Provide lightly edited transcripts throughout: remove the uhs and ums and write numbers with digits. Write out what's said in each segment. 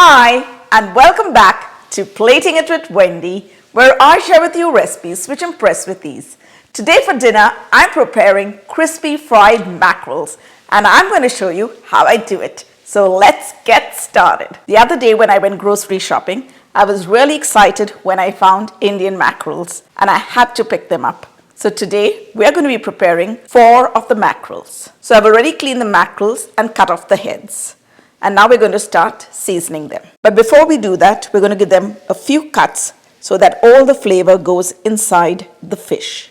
Hi and welcome back to Plating It with Wendy, where I share with you recipes which impress with ease. Today for dinner, I'm preparing crispy fried mackerels and I'm going to show you how I do it. So let's get started. The other day when I went grocery shopping, I was really excited when I found Indian mackerels and I had to pick them up. So today we are going to be preparing 4 of the mackerels. So I've already cleaned the mackerels and cut off the heads. And now we're going to start seasoning them. But before we do that, we're going to give them a few cuts so that all the flavor goes inside the fish.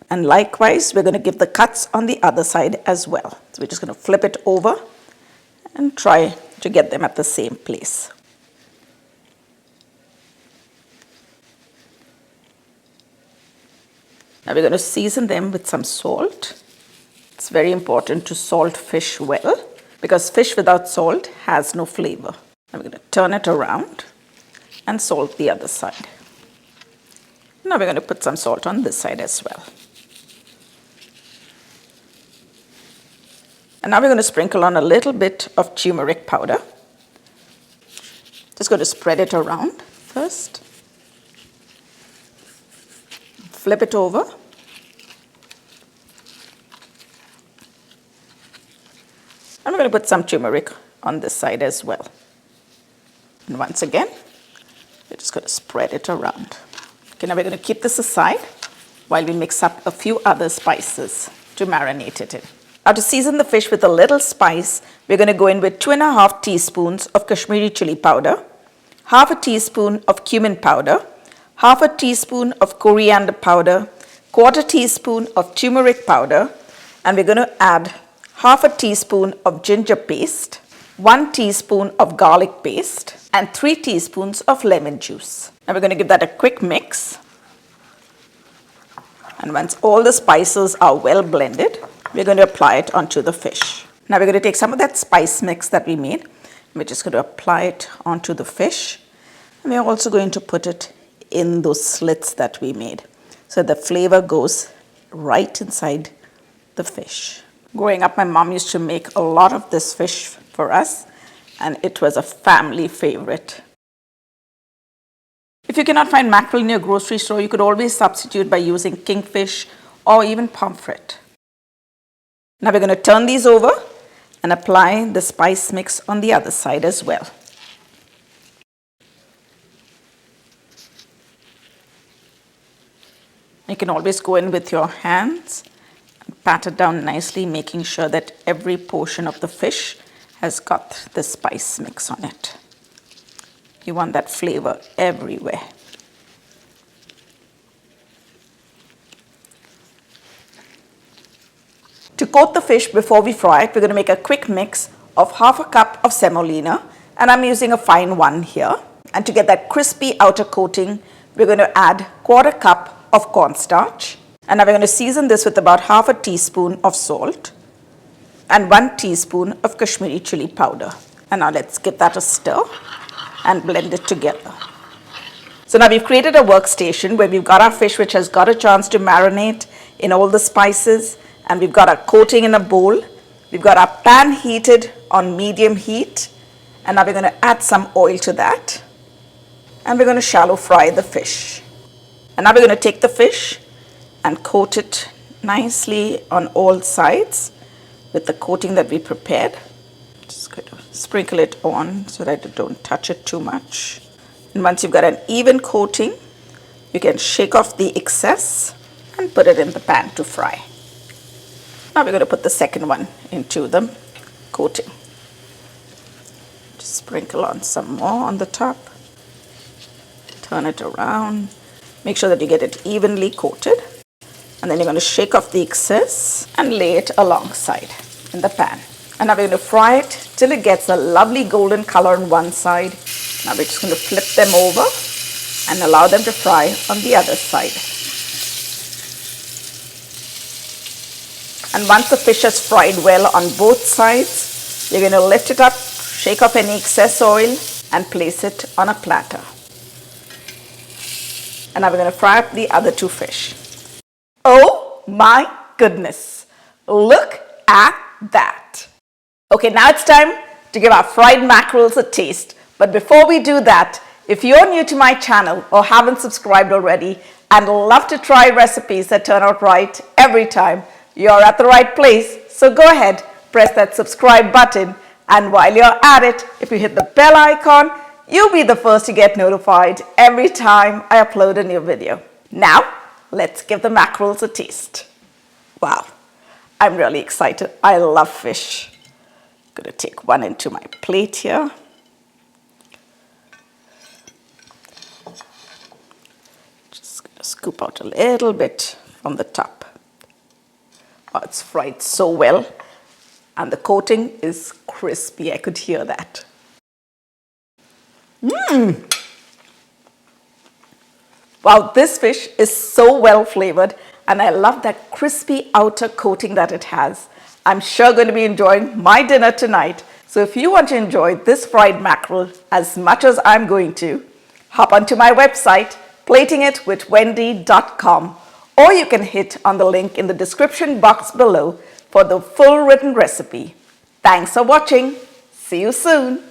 And likewise, we're going to give the cuts on the other side as well. So we're just going to flip it over and try to get them at the same place. Now we're going to season them with some salt. It's very important to salt fish well, because fish without salt has no flavor. Now we're going to turn it around and salt the other side. Now we're going to put some salt on this side as well. And now we're going to sprinkle on a little bit of turmeric powder. Just going to spread it around first. Flip it over. And we're going to put some turmeric on this side as well. And once again, we're just going to spread it around. Okay, now we're going to keep this aside while we mix up a few other spices to marinate it in. Now to season the fish with a little spice, we're going to go in with 2½ teaspoons of Kashmiri chili powder, ½ teaspoon of cumin powder, ½ teaspoon of coriander powder, ¼ teaspoon of turmeric powder, and we're going to add ½ teaspoon of ginger paste, 1 teaspoon of garlic paste, and 3 teaspoons of lemon juice. Now we're going to give that a quick mix. And once all the spices are well blended, we're going to apply it onto the fish. Now we're going to take some of that spice mix that we made. We're just going to apply it onto the fish. And we're also going to put it in those slits that we made, so the flavor goes right inside the fish. Growing up, my mom used to make a lot of this fish for us, and it was a family favorite. If you cannot find mackerel in your grocery store, you could always substitute by using kingfish or even pomfret. Now we're going to turn these over and apply the spice mix on the other side as well. You can always go in with your hands and pat it down nicely, making sure that every portion of the fish has got the spice mix on it. You want that flavor everywhere. To coat the fish before we fry it, we're going to make a quick mix of ½ cup of semolina, and I'm using a fine one here. And to get that crispy outer coating, we're going to add ¼ cup of cornstarch, and now we're going to season this with about ½ teaspoon of salt and 1 teaspoon of Kashmiri chili powder. And now let's give that a stir and blend it together. So now we've created a workstation where we've got our fish which has got a chance to marinate in all the spices, and we've got our coating in a bowl. We've got our pan heated on medium heat, and now we're going to add some oil to that, and we're going to shallow fry the fish. And now we're going to take the fish and coat it nicely on all sides with the coating that we prepared. Just going to sprinkle it on so that you don't touch it too much. And once you've got an even coating, you can shake off the excess and put it in the pan to fry. Now we're going to put the second one into the coating. Just sprinkle on some more on the top. Turn it around. Make sure that you get it evenly coated, and then you're going to shake off the excess and lay it alongside in the pan. And now we're going to fry it till it gets a lovely golden color on one side. Now we're just going to flip them over and allow them to fry on the other side. And once the fish has fried well on both sides, you're going to lift it up, shake off any excess oil, and place it on a platter. And now we're going to fry up the other 2 fish. Oh my goodness, look at that. Okay, now it's time to give our fried mackerels a taste But before we do that, if you're new to my channel or haven't subscribed already and love to try recipes that turn out right every time, you're at the right place. So go ahead, press that subscribe button, and while you're at it, if you hit the bell icon, you'll be the first to get notified every time I upload a new video. Now, let's give the mackerels a taste. Wow, I'm really excited. I love fish. I'm gonna take one into my plate here. Just gonna scoop out a little bit from the top. Oh, it's fried so well, and the coating is crispy. I could hear that. Wow, this fish is so well flavored, and I love that crispy outer coating that it has. I'm sure going to be enjoying my dinner tonight. So if you want to enjoy this fried mackerel as much as I'm going to, hop onto my website, platingitwithwendy.com, or you can hit on the link in the description box below for the full written recipe. Thanks for watching. See you soon.